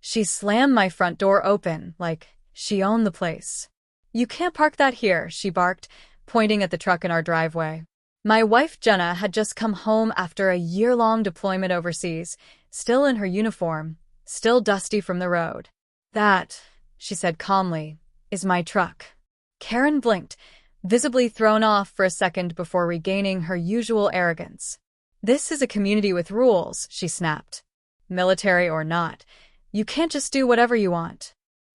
She slammed my front door open, like she owned the place. "You can't park that here," she barked, pointing at the truck in our driveway. My wife Jenna had just come home after a year-long deployment overseas, still in her uniform, still dusty from the road. "That," she said calmly, "is my truck." Karen blinked, visibly thrown off for a second before regaining her usual arrogance. "This is a community with rules," she snapped. "Military or not, you can't just do whatever you want."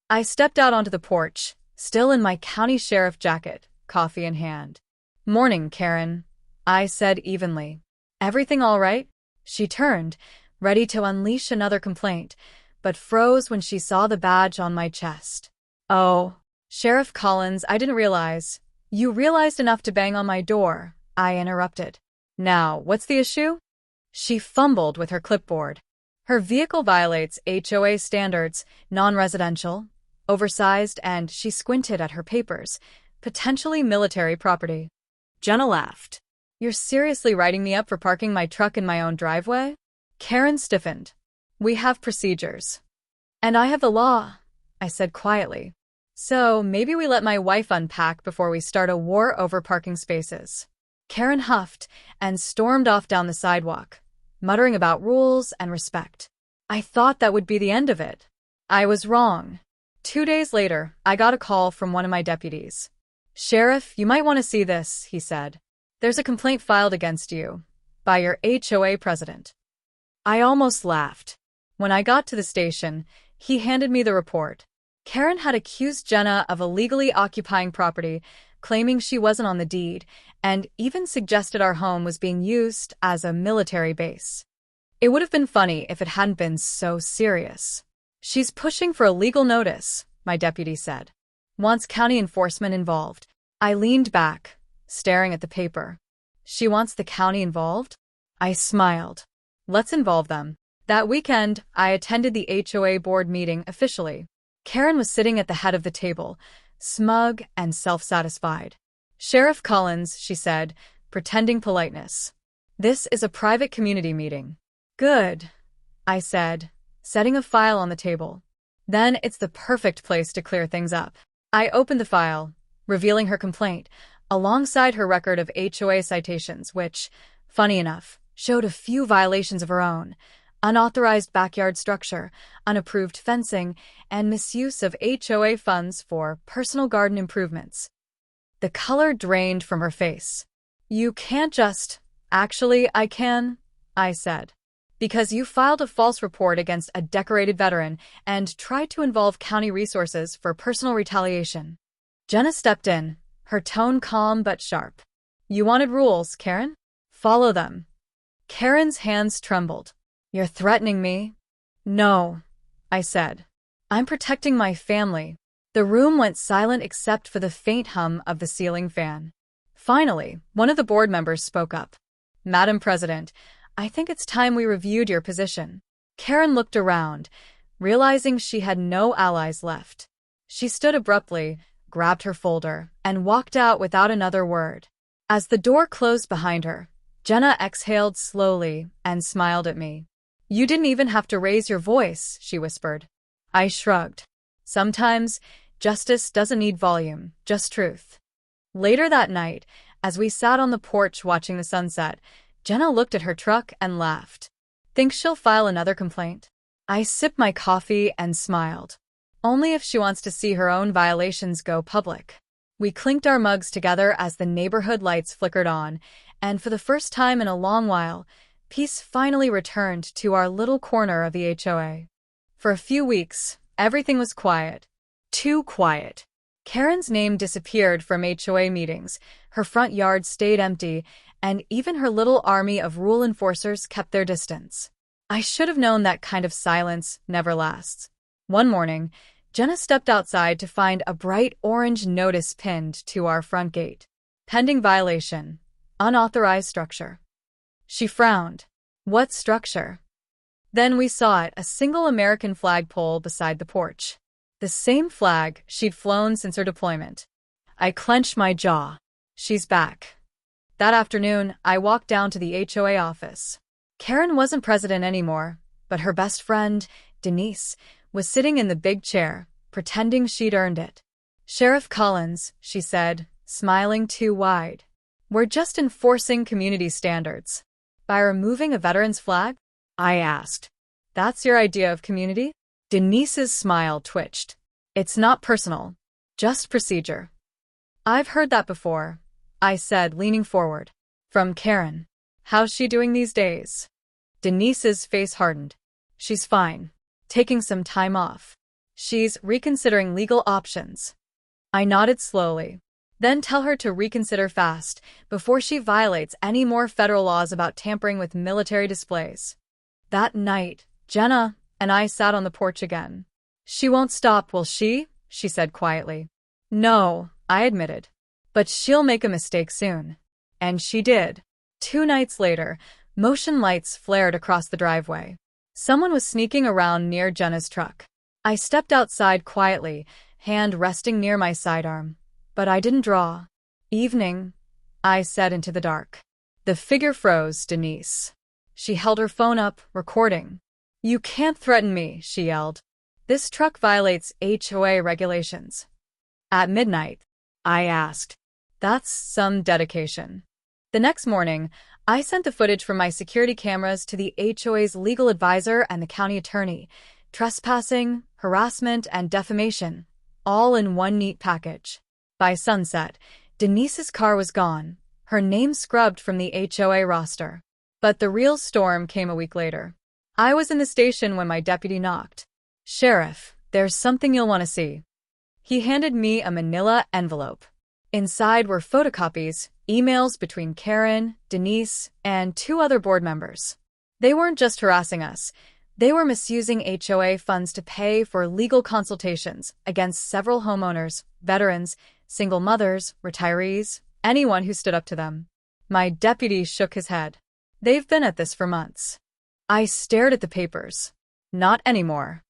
I stepped out onto the porch, still in my county sheriff jacket, coffee in hand. "Morning, Karen," I said evenly. "Everything all right?" She turned, ready to unleash another complaint, but froze when she saw the badge on my chest. "Oh, Sheriff Collins, I didn't realize." "You realized enough to bang on my door," I interrupted. "Now, what's the issue?" She fumbled with her clipboard. "Her vehicle violates HOA standards, non-residential, oversized," and she squinted at her papers, "potentially military property." Jenna laughed. "You're seriously writing me up for parking my truck in my own driveway?" Karen stiffened. "We have procedures." "And I have the law," I said quietly. "So maybe we let my wife unpack before we start a war over parking spaces." Karen huffed and stormed off down the sidewalk, muttering about rules and respect. I thought that would be the end of it. I was wrong. 2 days later, I got a call from one of my deputies. "Sheriff, you might want to see this," he said. "There's a complaint filed against you by your HOA president." I almost laughed. When I got to the station, he handed me the report. Karen had accused Jenna of illegally occupying property, claiming she wasn't on the deed, and even suggested our home was being used as a military base. It would have been funny if it hadn't been so serious. "She's pushing for a legal notice," my deputy said. "Wants county enforcement involved." I leaned back, staring at the paper. "She wants the county involved?" I smiled. "Let's involve them." That weekend, I attended the HOA board meeting officially. Karen was sitting at the head of the table, smug and self-satisfied. "Sheriff Collins," she said, pretending politeness. "This is a private community meeting." "Good," I said, setting a file on the table. "Then it's the perfect place to clear things up." I opened the file, revealing her complaint, alongside her record of HOA citations, which, funny enough, showed a few violations of her own: unauthorized backyard structure, unapproved fencing, and misuse of HOA funds for personal garden improvements. The color drained from her face. "You can't just—" "Actually, I can," I said. "Because you filed a false report against a decorated veteran and tried to involve county resources for personal retaliation." Jenna stepped in, her tone calm but sharp. "You wanted rules, Karen? Follow them." Karen's hands trembled. "You're threatening me?" "No," I said. "I'm protecting my family." The room went silent except for the faint hum of the ceiling fan. Finally, one of the board members spoke up. "Madam President, I think it's time we reviewed your position." Karen looked around, realizing she had no allies left. She stood abruptly, grabbed her folder, and walked out without another word. As the door closed behind her, Jenna exhaled slowly and smiled at me. "You didn't even have to raise your voice," she whispered. I shrugged. Sometimes, justice doesn't need volume, just truth. Later that night, as we sat on the porch watching the sunset, Jenna looked at her truck and laughed. "Think she'll file another complaint?" I sipped my coffee and smiled. Only if she wants to see her own violations go public. We clinked our mugs together as the neighborhood lights flickered on, and for the first time in a long while, peace finally returned to our little corner of the HOA. For a few weeks, everything was quiet. Too quiet. Karen's name disappeared from HOA meetings, her front yard stayed empty, and even her little army of rule enforcers kept their distance. I should have known that kind of silence never lasts. One morning, Jenna stepped outside to find a bright orange notice pinned to our front gate. "Pending violation. Unauthorized structure." She frowned. "What structure?" Then we saw it, a single American flagpole beside the porch. The same flag she'd flown since her deployment. I clenched my jaw. She's back. That afternoon, I walked down to the HOA office. Karen wasn't president anymore, but her best friend, Denise, was sitting in the big chair, pretending she'd earned it. "Sheriff Collins," she said, smiling too wide. "We're just enforcing community standards." "By removing a veteran's flag?" I asked. "That's your idea of community?" Denise's smile twitched. "It's not personal, just procedure." "I've heard that before," I said, leaning forward. "From Karen. How's she doing these days?" Denise's face hardened. "She's fine. Taking some time off. She's reconsidering legal options." I nodded slowly. "Then tell her to reconsider fast, before she violates any more federal laws about tampering with military displays." That night, Jenna and I sat on the porch again. "She won't stop, will she?" she said quietly. "No," I admitted. "But she'll make a mistake soon." And she did. 2 nights later, motion lights flared across the driveway. Someone was sneaking around near Jenna's truck. I stepped outside quietly, hand resting near my sidearm. But I didn't draw. "Evening," I said into the dark. The figure froze. Denise. She held her phone up, recording. "You can't threaten me," she yelled. "This truck violates HOA regulations." "At midnight?" I asked. "That's some dedication." The next morning, I sent the footage from my security cameras to the HOA's legal advisor and the county attorney. Trespassing, harassment, and defamation, all in one neat package. By sunset, Denise's car was gone, her name scrubbed from the HOA roster. But the real storm came a week later. I was in the station when my deputy knocked. "Sheriff, there's something you'll want to see." He handed me a manila envelope. Inside were photocopies, emails between Karen, Denise, and 2 other board members. They weren't just harassing us. They were misusing HOA funds to pay for legal consultations against several homeowners, veterans, single mothers, retirees, anyone who stood up to them. My deputy shook his head. "They've been at this for months." I stared at the papers. Not anymore.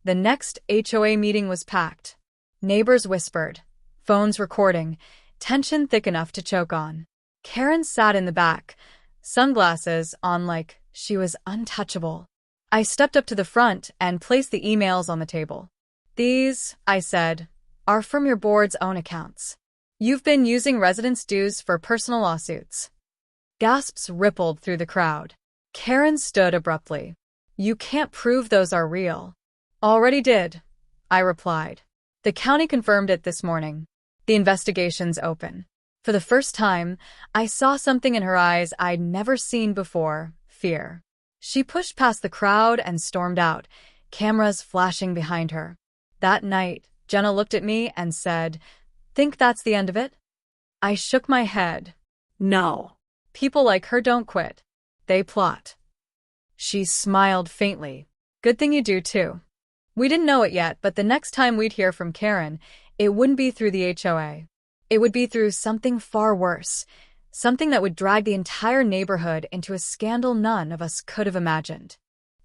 The next HOA meeting was packed. Neighbors whispered, phones recording, tension thick enough to choke on. Karen sat in the back, sunglasses on like she was untouchable. I stepped up to the front and placed the emails on the table. "These," I said, "are from your board's own accounts. You've been using residence dues for personal lawsuits." Gasps rippled through the crowd. Karen stood abruptly. "You can't prove those are real." "Already did," I replied. "The county confirmed it this morning. The investigation's open." For the first time, I saw something in her eyes I'd never seen before: fear. She pushed past the crowd and stormed out, cameras flashing behind her. That night, Jenna looked at me and said, "Think that's the end of it?" I shook my head. "No. People like her don't quit. They plot." She smiled faintly. "Good thing you do, too." We didn't know it yet, but the next time we'd hear from Karen, it wouldn't be through the HOA. It would be through something far worse, something that would drag the entire neighborhood into a scandal none of us could have imagined.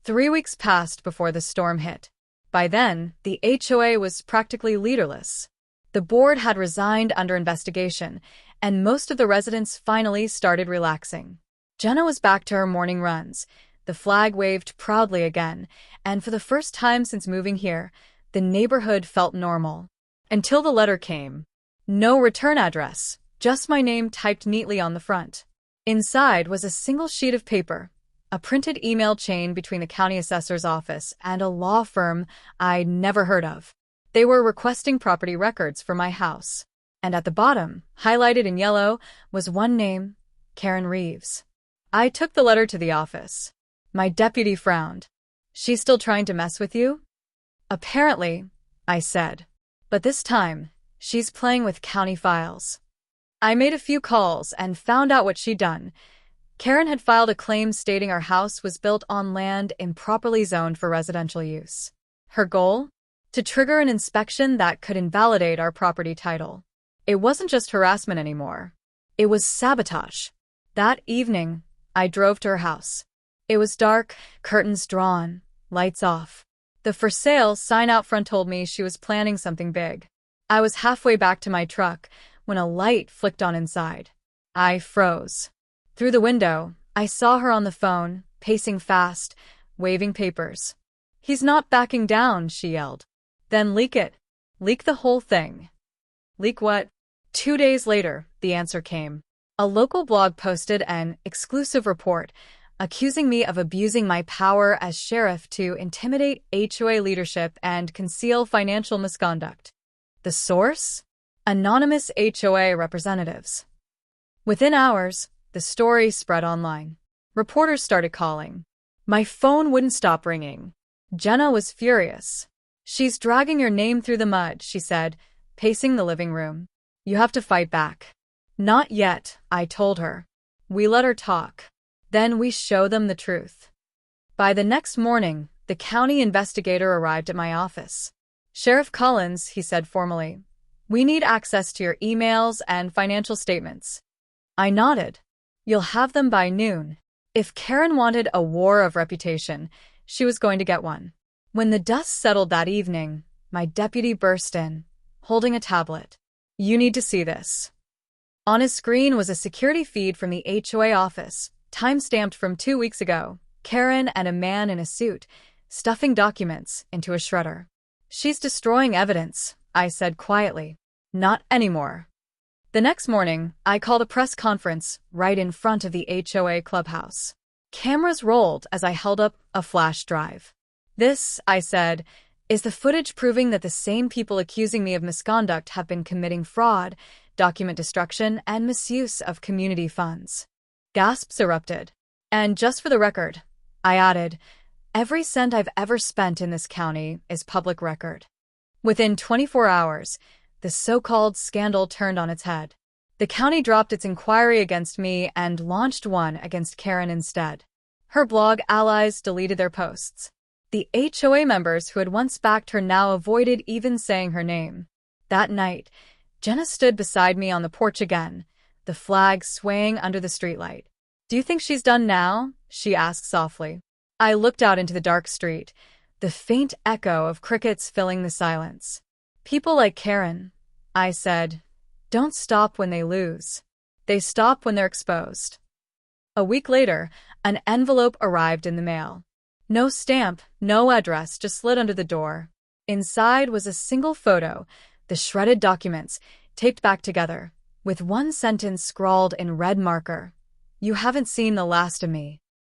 3 weeks passed before the storm hit. By then, the HOA was practically leaderless. The board had resigned under investigation, and most of the residents finally started relaxing. Jenna was back to her morning runs. The flag waved proudly again, and for the first time since moving here, the neighborhood felt normal. Until the letter came. No return address, just my name typed neatly on the front. Inside was a single sheet of paper, a printed email chain between the county assessor's office and a law firm I'd never heard of. They were requesting property records for my house. And at the bottom, highlighted in yellow, was one name: Karen Reeves. I took the letter to the office. My deputy frowned. "She's still trying to mess with you?" "Apparently," I said. "But this time, she's playing with county files." I made a few calls and found out what she'd done. Karen had filed a claim stating our house was built on land improperly zoned for residential use. Her goal? To trigger an inspection that could invalidate our property title. It wasn't just harassment anymore. It was sabotage. That evening, I drove to her house. It was dark, curtains drawn, lights off. The for sale sign out front told me she was planning something big. I was halfway back to my truck when a light flicked on inside. I froze. Through the window, I saw her on the phone, pacing fast, waving papers. He's not backing down, she yelled. Then leak it. Leak the whole thing. Leak what? 2 days later, the answer came. A local blog posted an exclusive report accusing me of abusing my power as sheriff to intimidate HOA leadership and conceal financial misconduct. The source? Anonymous HOA representatives. Within hours, the story spread online. Reporters started calling. My phone wouldn't stop ringing. Jenna was furious. She's dragging your name through the mud, she said, pacing the living room. You have to fight back. Not yet, I told her. We let her talk. Then we show them the truth. By the next morning, the county investigator arrived at my office. Sheriff Collins, he said formally, we need access to your emails and financial statements. I nodded. You'll have them by noon. If Karen wanted a war of reputation, she was going to get one. When the dust settled that evening, my deputy burst in, holding a tablet. You need to see this. On his screen was a security feed from the HOA office, time-stamped from 2 weeks ago. Karen and a man in a suit, stuffing documents into a shredder. She's destroying evidence, I said quietly. Not anymore. The next morning, I called a press conference right in front of the HOA clubhouse. Cameras rolled as I held up a flash drive. This, I said, is the footage proving that the same people accusing me of misconduct have been committing fraud, document destruction, and misuse of community funds. Gasps erupted. And just for the record, I added, every cent I've ever spent in this county is public record. Within 24 hours, the so-called scandal turned on its head. The county dropped its inquiry against me and launched one against Karen instead. Her blog allies deleted their posts. The HOA members who had once backed her now avoided even saying her name. That night, Jenna stood beside me on the porch again, the flag swaying under the streetlight. Do you think she's done now? She asked softly. I looked out into the dark street, the faint echo of crickets filling the silence. People like Karen, I said, don't stop when they lose. They stop when they're exposed. A week later, an envelope arrived in the mail. No stamp, no address, just slid under the door. Inside was a single photo, the shredded documents, taped back together, with one sentence scrawled in red marker. You haven't seen the last of me.